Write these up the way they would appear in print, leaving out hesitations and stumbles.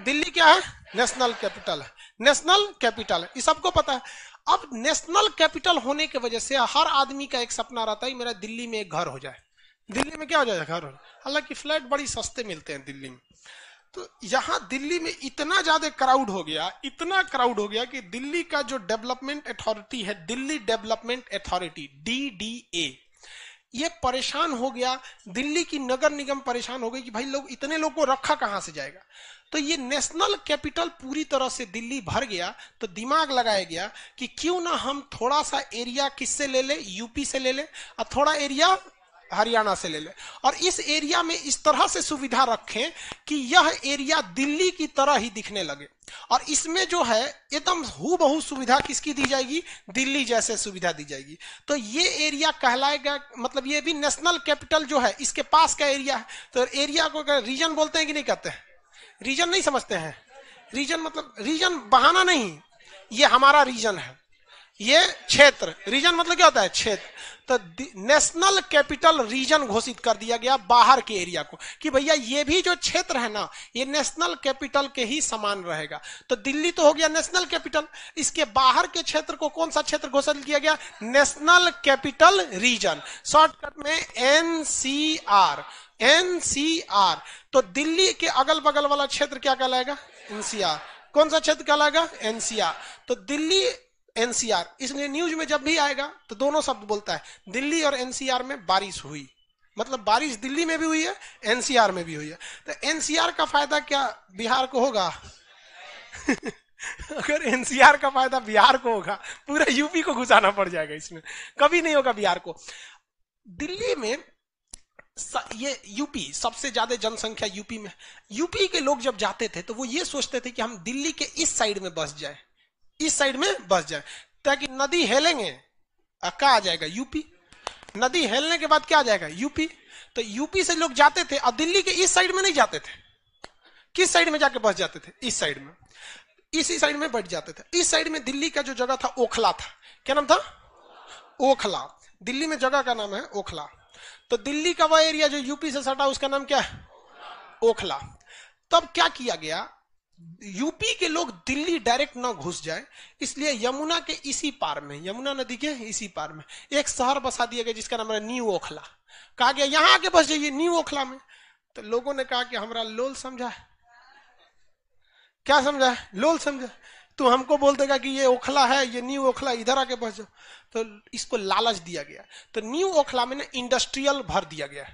दिल्ली क्या है? National capital है, नेशनल कैपिटल है, ये सबको पता है। अब नेशनल कैपिटल होने की वजह से हर आदमी का एक सपना रहता है मेरा दिल्ली में एक घर हो जाए। दिल्ली में क्या हो जाए? घर हो। हालांकि फ्लैट बड़ी सस्ते मिलते हैं दिल्ली में। तो यहाँ दिल्ली में इतना ज्यादा क्राउड हो गया, इतना क्राउड हो गया कि दिल्ली का जो डेवलपमेंट अथॉरिटी है, दिल्ली डेवलपमेंट अथॉरिटी DDA, ये परेशान हो गया। दिल्ली की नगर निगम परेशान हो गई कि भाई लोग इतने लोग को रखा कहां से जाएगा। तो ये नेशनल कैपिटल पूरी तरह से दिल्ली भर गया। तो दिमाग लगाया गया कि क्यों ना हम थोड़ा सा एरिया किससे ले ले, यूपी से ले ले, और थोड़ा एरिया हरियाणा से ले ले, और इस एरिया में इस तरह से सुविधा रखें कि यह एरिया दिल्ली की तरह ही दिखने लगे। और इसमें जो है एकदम हूबहू सुविधा किसकी दी जाएगी? दिल्ली जैसे सुविधा दी जाएगी। तो ये एरिया कहलाएगा, मतलब ये भी नेशनल कैपिटल जो है इसके पास का एरिया है। तो एरिया को रीजन बोलते हैं कि नहीं कहते हैं? रीजन नहीं समझते हैं? रीजन मतलब रीजन बहाना नहीं, ये हमारा रीजन है, ये क्षेत्र। रीजन मतलब क्या होता है? क्षेत्र। तो नेशनल कैपिटल रीजन घोषित कर दिया गया बाहर के एरिया को कि भैया ये भी जो क्षेत्र है ना, ये नेशनल कैपिटल के ही समान रहेगा। तो दिल्ली तो हो गया नेशनल कैपिटल, इसके बाहर के क्षेत्र को कौन सा क्षेत्र घोषित किया गया? नेशनल कैपिटल रीजन, शॉर्टकट में NCR। NCR। तो दिल्ली के अगल बगल वाला क्षेत्र क्या कहलाएगा? NCR। कौन सा क्षेत्र कहलाएगा? NCR। तो दिल्ली NCR, इसलिए न्यूज में जब भी आएगा तो दोनों शब्द बोलता है, दिल्ली और NCR में बारिश हुई, मतलब बारिश दिल्ली में भी हुई है, NCR में भी हुई है। तो NCR का फायदा क्या बिहार को होगा? अगर NCR का फायदा बिहार को होगा, पूरा यूपी को घुसाना पड़ जाएगा इसमें, कभी नहीं होगा बिहार को। दिल्ली में ये यूपी सबसे ज्यादा जनसंख्या यूपी में। यूपी के लोग जब जाते थे तो वो ये सोचते थे कि हम दिल्ली के इस साइड में बस जाए, इस साइड में बस जाए, ताकि नदी हेलेंगे क्या आ जाएगा? यूपी। नदी हेलने के बाद क्या आ जाएगा? यूपी। तो यूपी से लोग जाते थे और दिल्ली के इस साइड में नहीं जाते थे। किस साइड में जाके बस जाते थे? इस साइड में, इसी साइड में बैठ जाते थे। इस साइड में दिल्ली का जो जगह था ओखला था। क्या नाम था? ओखला। दिल्ली में जगह का नाम है ओखला। तो दिल्ली का वह एरिया जो यूपी से सटा उसका नाम क्या है? ओखला। तब क्या किया गया, यूपी के लोग दिल्ली डायरेक्ट ना घुस जाए, इसलिए यमुना के इसी पार में, यमुना नदी के इसी पार में एक शहर बसा दिया गया जिसका नाम है न्यू ओखला। कहा गया यहां आके बस जाइए न्यू ओखला में। तो लोगों ने कहा कि हमारा लोल समझा है। क्या समझा है? लोल समझा। तू हमको बोल देगा कि ये ओखला है, ये न्यू ओखला, इधर आके बस जाओ। तो इसको लालच दिया गया। तो न्यू ओखला में ना इंडस्ट्रियल भर दिया गया,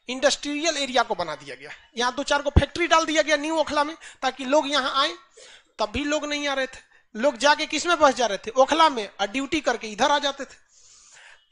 इंडस्ट्रियल एरिया को बना दिया गया। यहां 2-4 को फैक्ट्री डाल दिया गया न्यू ओखला में, ताकि लोग यहां आए। तब भी लोग नहीं आ रहे थे, लोग जाके किस में बस जा रहे थे? ओखला में, और ड्यूटी करके इधर आ जाते थे।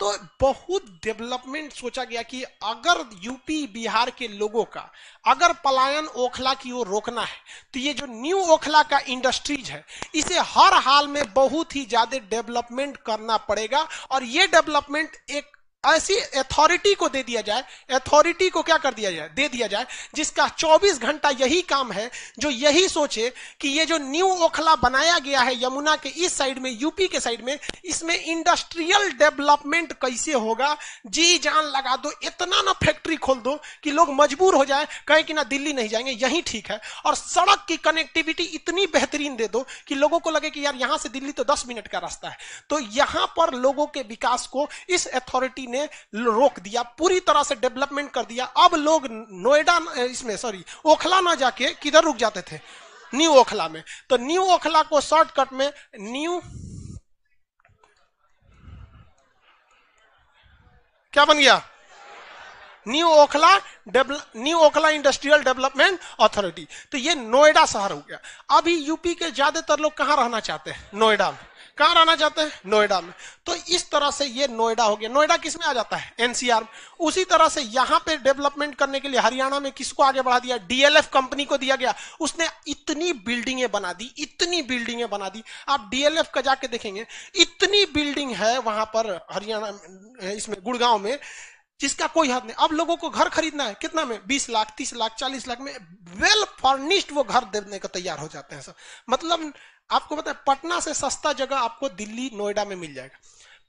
तो बहुत डेवलपमेंट सोचा गया कि अगर यूपी बिहार के लोगों का अगर पलायन ओखला की ओर रोकना है तो ये जो न्यू ओखला का इंडस्ट्रीज है इसे हर हाल में बहुत ही ज्यादा डेवलपमेंट करना पड़ेगा। और ये डेवलपमेंट एक ऐसी अथॉरिटी को दे दिया जाए, अथॉरिटी को क्या कर दिया जाए? दे दिया जाए, जिसका 24 घंटा यही काम है, जो यही सोचे कि ये जो न्यू ओखला बनाया गया है यमुना के इस साइड में, यूपी के साइड में, इसमें इंडस्ट्रियल डेवलपमेंट कैसे होगा। जी जान लगा दो, इतना ना फैक्ट्री खोल दो कि लोग मजबूर हो जाए, कहें कि ना दिल्ली नहीं जाएंगे, यही ठीक है। और सड़क की कनेक्टिविटी इतनी बेहतरीन दे दो कि लोगों को लगे कि यार यहां से दिल्ली तो 10 मिनट का रास्ता है। तो यहां पर लोगों के विकास को इस अथॉरिटी ने रोक दिया, पूरी तरह से डेवलपमेंट कर दिया। अब लोग नोएडा इसमें ओखला ना जाके किधर रुक जाते थे? न्यू ओखला में। तो न्यू ओखला को शॉर्टकट में न्यू क्या बन गया? New Okhla industrial development authority. तो ये नोएडा शहर हो गया। अभी यूपी के ज्यादातर लोग कहां रहना चाहते हैं? नोएडा में। कहां रहना चाहते हैं? नोएडा में। तो इस तरह से ये नोएडा हो गया। नोएडा किस में आ जाता है? NCR में। उसी तरह से यहां पे डेवलपमेंट करने के लिए हरियाणा में किसको आगे बढ़ा दिया? DLF कंपनी को दिया गया। उसने इतनी बिल्डिंगें बना दी, इतनी बिल्डिंगें बना दी। आप DLF का जाके देखेंगे, इतनी बिल्डिंग है वहां पर हरियाणा इसमें गुड़गांव में, जिसका कोई हद नहीं। अब लोगों को घर खरीदना है कितना में? 20 लाख, 30 लाख, 40 लाख में वेल फर्निश्ड वो घर देने को तैयार हो जाते हैं सब। मतलब आपको पता है पटना से सस्ता जगह आपको दिल्ली नोएडा में मिल जाएगा।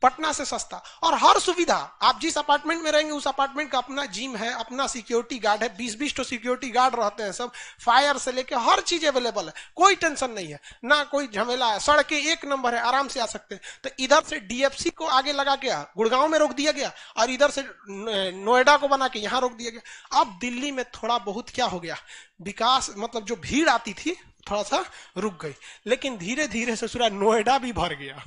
पटना से सस्ता, और हर सुविधा। आप जिस अपार्टमेंट में रहेंगे उस अपार्टमेंट का अपना जिम है, अपना सिक्योरिटी गार्ड है, 20-20 तो सिक्योरिटी गार्ड रहते हैं, सब फायर से लेके हर चीज अवेलेबल है, कोई टेंशन नहीं है, ना कोई झमेला है, सड़कें एक नंबर है, आराम से आ सकते हैं। तो इधर से डीएफसी को आगे लगा के गुड़गांव में रोक दिया गया, और इधर से नोएडा को बना के यहां रोक दिया गया। अब दिल्ली में थोड़ा बहुत क्या हो गया, विकास, मतलब जो भीड़ आती थी थोड़ा सा रुक गई, लेकिन धीरे धीरे ससुरा नोएडा भी भर गया।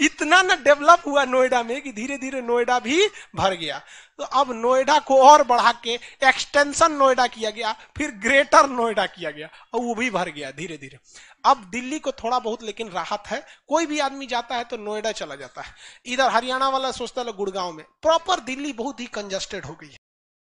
इतना ना डेवलप हुआ नोएडा में कि धीरे धीरे नोएडा भी भर गया। तो अब नोएडा को और बढ़ा के एक्सटेंशन नोएडा किया गया, फिर ग्रेटर नोएडा किया गया, और वो भी भर गया धीरे धीरे। अब दिल्ली को थोड़ा बहुत लेकिन राहत है, कोई भी आदमी जाता है तो नोएडा चला जाता है। इधर हरियाणा वाला सोचता है गुड़गांव में, प्रॉपर दिल्ली बहुत ही कंजस्टेड हो गई है।